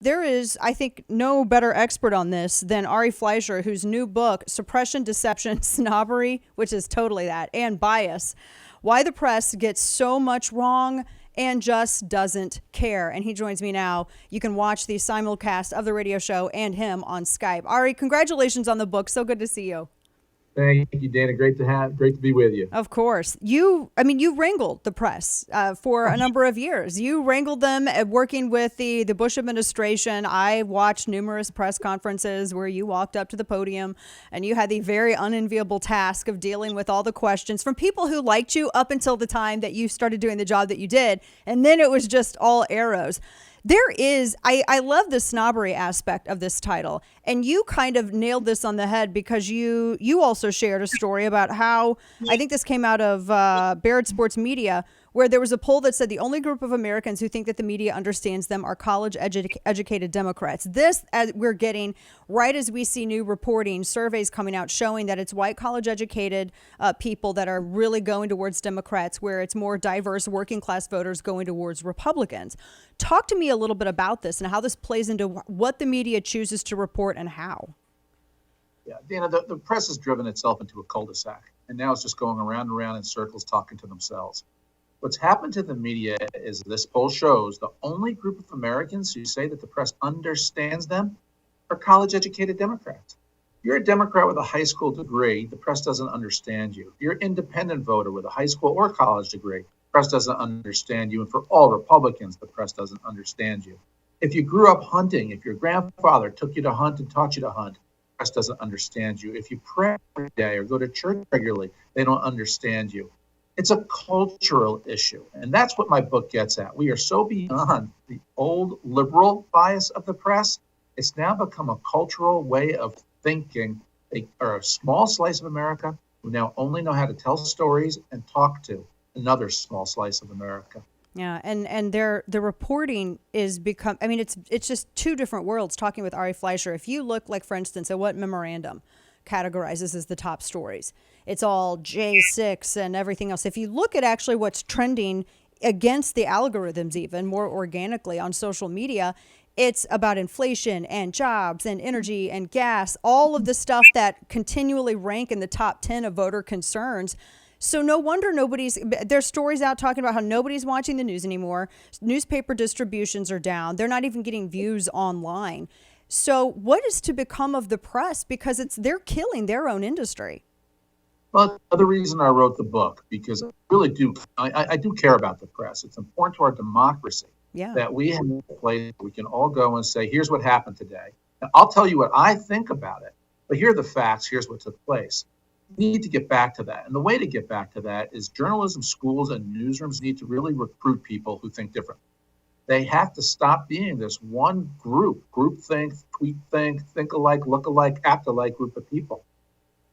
there is, I think, no better expert on this than Ari Fleischer, whose new book, Suppression, Deception, Snobbery, which is totally that, and Bias, Why the Press Gets So Much Wrong and Just Doesn't Care. And he joins me now. You can watch the simulcast of the radio show and him on Skype. Ari, congratulations on the book. So good to see you. Thank you, Dana. Great to be with you. Of course. You wrangled the press for a number of years. You wrangled them working with the Bush administration. I watched numerous press conferences where you walked up to the podium and you had the very unenviable task of dealing with all the questions from people who liked you up until the time that you started doing the job that you did. And then it was just all arrows. There is, I love the snobbery aspect of this title. And you kind of nailed this on the head because you also shared a story about how, I think this came out of Barrett Sports Media, where there was a poll that said the only group of Americans who think that the media understands them are college-educated Democrats. This, as we're getting right as we see new reporting, surveys coming out showing that it's white college-educated people that are really going towards Democrats, where it's more diverse working-class voters going towards Republicans. Talk to me a little bit about this and how this plays into what the media chooses to report and how. Yeah, Dana, the press has driven itself into a cul-de-sac, and now it's just going around and around in circles talking to themselves. What's happened to the media is this poll shows the only group of Americans who say that the press understands them are college-educated Democrats. If you're a Democrat with a high school degree, the press doesn't understand you. If you're an independent voter with a high school or college degree, the press doesn't understand you. And for all Republicans, the press doesn't understand you. If you grew up hunting, if your grandfather took you to hunt and taught you to hunt, the press doesn't understand you. If you pray every day or go to church regularly, they don't understand you. It's a cultural issue, and that's what my book gets at. We are so beyond the old liberal bias of the press. It's now become a cultural way of thinking. They are a small slice of America who now only know how to tell stories and talk to another small slice of America. Yeah, and the reporting is become. I mean, it's just two different worlds. Talking with Ari Fleischer, if you look like, for instance, at what Memorandum categorizes as the top stories, it's all J6 and everything else. If you look at actually what's trending against the algorithms, even more organically on social media, it's about inflation and jobs and energy and gas, all of the stuff that continually rank in the top 10 of voter concerns. So no wonder there's stories out talking about how nobody's watching the news anymore. Newspaper distributions are down. They're not even getting views online. So what is to become of the press? Because they're killing their own industry. Well, the reason I wrote the book, because I do care about the press. It's important to our democracy that we have a place where we can all go and say, here's what happened today. And I'll tell you what I think about it, but here are the facts. Here's what took place. We need to get back to that. And the way to get back to that is journalism schools and newsrooms need to really recruit people who think differently. They have to stop being this one group think, tweet think alike, look alike, act alike group of people.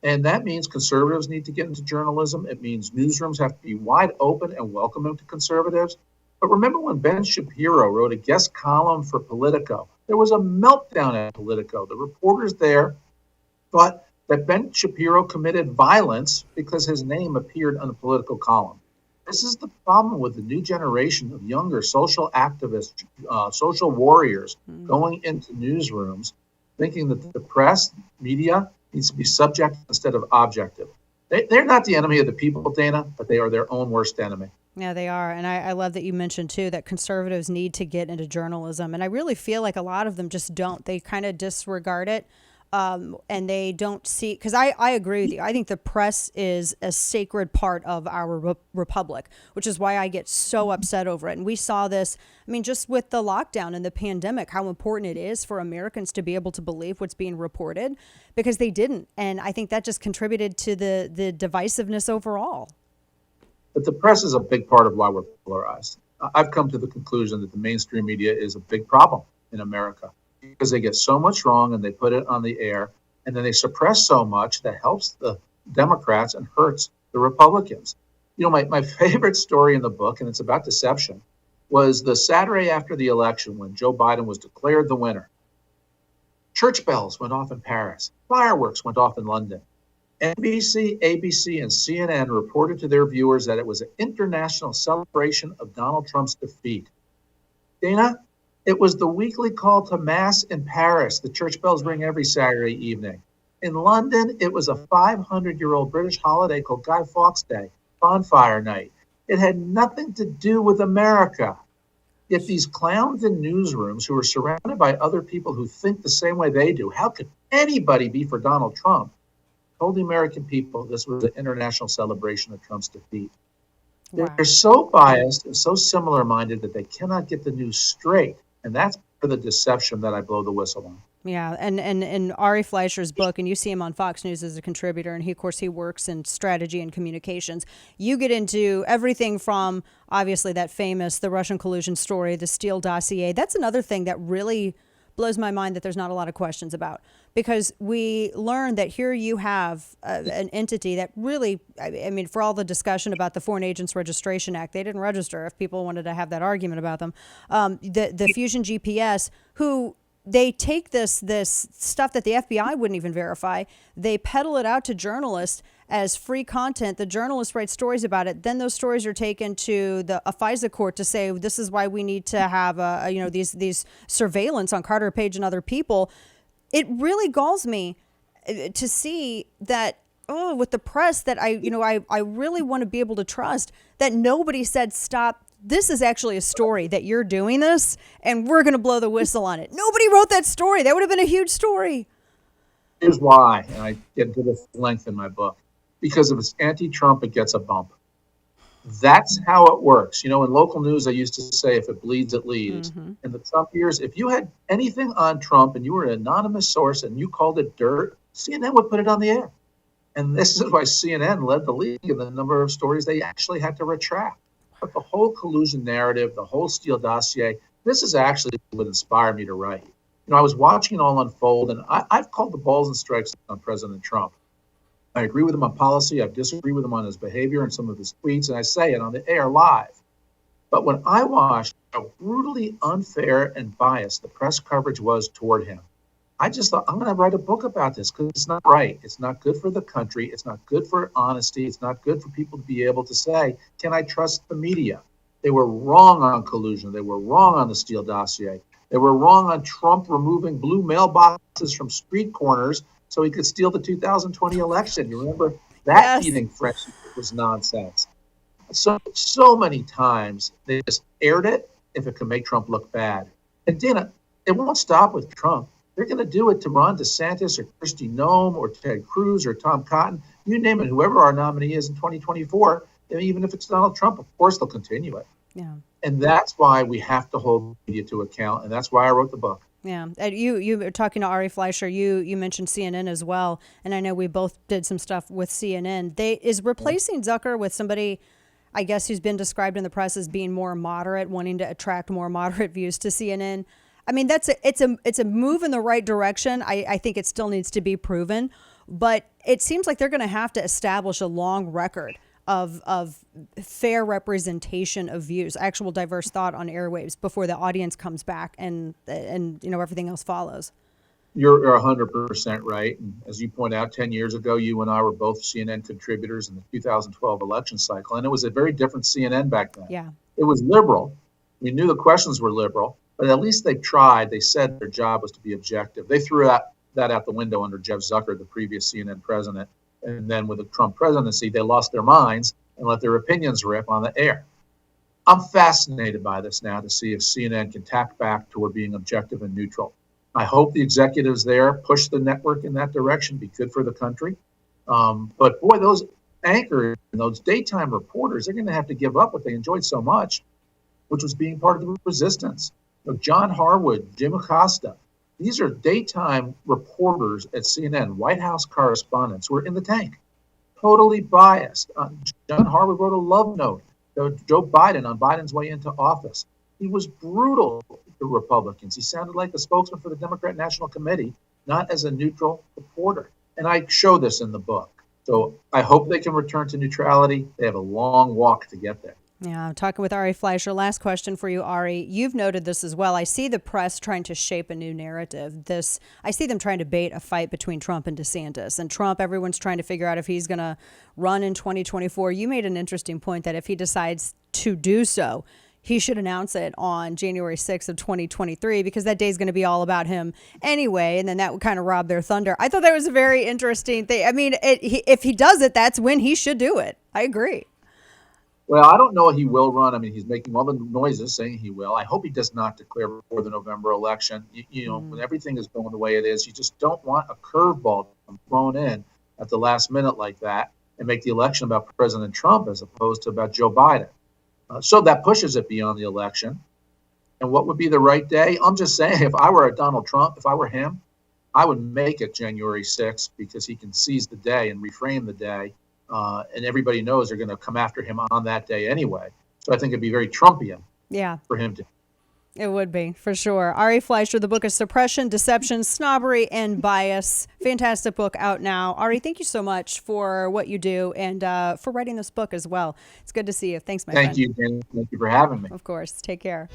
And that means conservatives need to get into journalism. It means newsrooms have to be wide open and welcoming to conservatives. But remember when Ben Shapiro wrote a guest column for Politico? There was a meltdown at Politico. The reporters there thought that Ben Shapiro committed violence because his name appeared on a Politico column. This is the problem with the new generation of younger social activists, social warriors going into newsrooms, thinking that the press, media, needs to be subjective instead of objective. They're not the enemy of the people, Dana, but they are their own worst enemy. Yeah, they are. And I love that you mentioned, too, that conservatives need to get into journalism. And I really feel like a lot of them just don't. They kind of disregard it. And they don't see, because I agree with you. I think the press is a sacred part of our republic, which is why I get so upset over it. And we saw this, I mean, just with the lockdown and the pandemic, how important it is for Americans to be able to believe what's being reported, because they didn't. And I think that just contributed to the divisiveness overall. But the press is a big part of why we're polarized. I've come to the conclusion that the mainstream media is a big problem in America, because they get so much wrong and they put it on the air, and then they suppress so much that helps the Democrats and hurts the Republicans. You know, my favorite story in the book, and it's about deception, was the Saturday after the election when Joe Biden was declared the winner. Church bells went off in Paris. Fireworks went off in London. NBC, ABC, and CNN reported to their viewers that it was an international celebration of Donald Trump's defeat. Dana, It was the weekly call to Mass in Paris. The church bells ring every Saturday evening. In London, it was a 500-year-old British holiday called Guy Fawkes Day, Bonfire Night. It had nothing to do with America. Yet these clowns in newsrooms who are surrounded by other people who think the same way they do, how could anybody be for Donald Trump? Told the American people this was an international celebration of Trump's defeat. Wow. They're so biased and so similar-minded that they cannot get the news straight. And that's for the deception that I blow the whistle on. Yeah, and in Ari Fleischer's book, and you see him on Fox News as a contributor, and of course he works in strategy and communications. You get into everything from, obviously, that famous, the Russian collusion story, the Steele dossier. That's another thing that really blows my mind that there's not a lot of questions about, because we learned that here you have an entity that really, I mean, for all the discussion about the Foreign Agents Registration Act, they didn't register if people wanted to have that argument about them. The Fusion GPS, who they take this stuff that the FBI wouldn't even verify, they peddle it out to journalists as free content. The journalists write stories about it. Then those stories are taken to a FISA court to say this is why we need to have these surveillance on Carter Page and other people. It really galls me to see that with the press that I really want to be able to trust that nobody said stop. This is actually a story that you're doing this, and we're going to blow the whistle on it. Nobody wrote that story. That would have been a huge story. Here's why, and I get into this length in my book. Because if it's anti-Trump, it gets a bump. That's how it works. In local news, I used to say, if it bleeds, it leads. Mm-hmm. In the Trump years, if you had anything on Trump and you were an anonymous source and you called it dirt, CNN would put it on the air. And this is why CNN led the league in the number of stories they actually had to retract. But the whole collusion narrative, the whole Steele dossier, this is actually what inspired me to write. I was watching it all unfold, and I've called the balls and strikes on President Trump. I agree with him on policy. I disagree with him on his behavior and some of his tweets, and I say it on the air live. But when I watched how brutally unfair and biased the press coverage was toward him, I just thought, I'm going to write a book about this because it's not right. It's not good for the country. It's not good for honesty. It's not good for people to be able to say, can I trust the media? They were wrong on collusion. They were wrong on the Steele dossier. They were wrong on Trump removing blue mailboxes from street corners so he could steal the 2020 election. You remember that feeding French was nonsense. So many times they just aired it if it could make Trump look bad. And Dana, it won't stop with Trump. They're going to do it to Ron DeSantis or Kristi Noem or Ted Cruz or Tom Cotton. You name it, whoever our nominee is in 2024, even if it's Donald Trump, of course they'll continue it. Yeah. And that's why we have to hold media to account. And that's why I wrote the book. Yeah. You were talking to Ari Fleischer. You mentioned CNN as well. And I know we both did some stuff with CNN. Is replacing Zucker with somebody, I guess, who's been described in the press as being more moderate, wanting to attract more moderate views to CNN. I mean, it's a move in the right direction. I think it still needs to be proven. But it seems like they're going to have to establish a long record of fair representation of views, actual diverse thought on airwaves before the audience comes back and everything else follows. You're 100% right. And as you point out, 10 years ago, you and I were both CNN contributors in the 2012 election cycle. And it was a very different CNN back then. Yeah. It was liberal. We knew the questions were liberal, but at least they tried. They said their job was to be objective. They threw that out the window under Jeff Zucker, the previous CNN president. And then with the Trump presidency, they lost their minds and let their opinions rip on the air. I'm fascinated by this now to see if CNN can tap back toward being objective and neutral. I hope the executives there push the network in that direction, be good for the country. But boy, those anchors and those daytime reporters, they're going to have to give up what they enjoyed so much, which was being part of the resistance. John Harwood, Jim Acosta, these are daytime reporters at CNN, White House correspondents who are in the tank, totally biased. John Harwood wrote a love note to Joe Biden on Biden's way into office. He was brutal to Republicans. He sounded like a spokesman for the Democrat National Committee, not as a neutral reporter. And I show this in the book. So I hope they can return to neutrality. They have a long walk to get there. Yeah, I'm talking with Ari Fleischer. Last question for you, Ari. You've noted this as well. I see the press trying to shape a new narrative. I see them trying to bait a fight between Trump and DeSantis. And Trump, everyone's trying to figure out if he's going to run in 2024. You made an interesting point that if he decides to do so, he should announce it on January 6th of 2023 because that day is going to be all about him anyway, and then that would kind of rob their thunder. I thought that was a very interesting thing. I mean, if he does it, that's when he should do it. I agree. Well, I don't know he will run. I mean, he's making all the noises saying he will. I hope he does not declare before the November election. You know, when everything is going the way it is, you just don't want a curveball thrown in at the last minute like that and make the election about President Trump as opposed to about Joe Biden. So that pushes it beyond the election. And what would be the right day? I'm just saying, if I were a Donald Trump, if I were him, I would make it January 6th because he can seize the day and reframe the day. And everybody knows they're going to come after him on that day anyway. So I think it'd be very Trumpian for him to. It would be, for sure. Ari Fleischer, the book is Suppression, Deception, Snobbery, and Bias. Fantastic book out now. Ari, thank you so much for what you do and for writing this book as well. It's good to see you. Thanks, my friend. Thank you, Jen. Thank you for having me. Of course. Take care.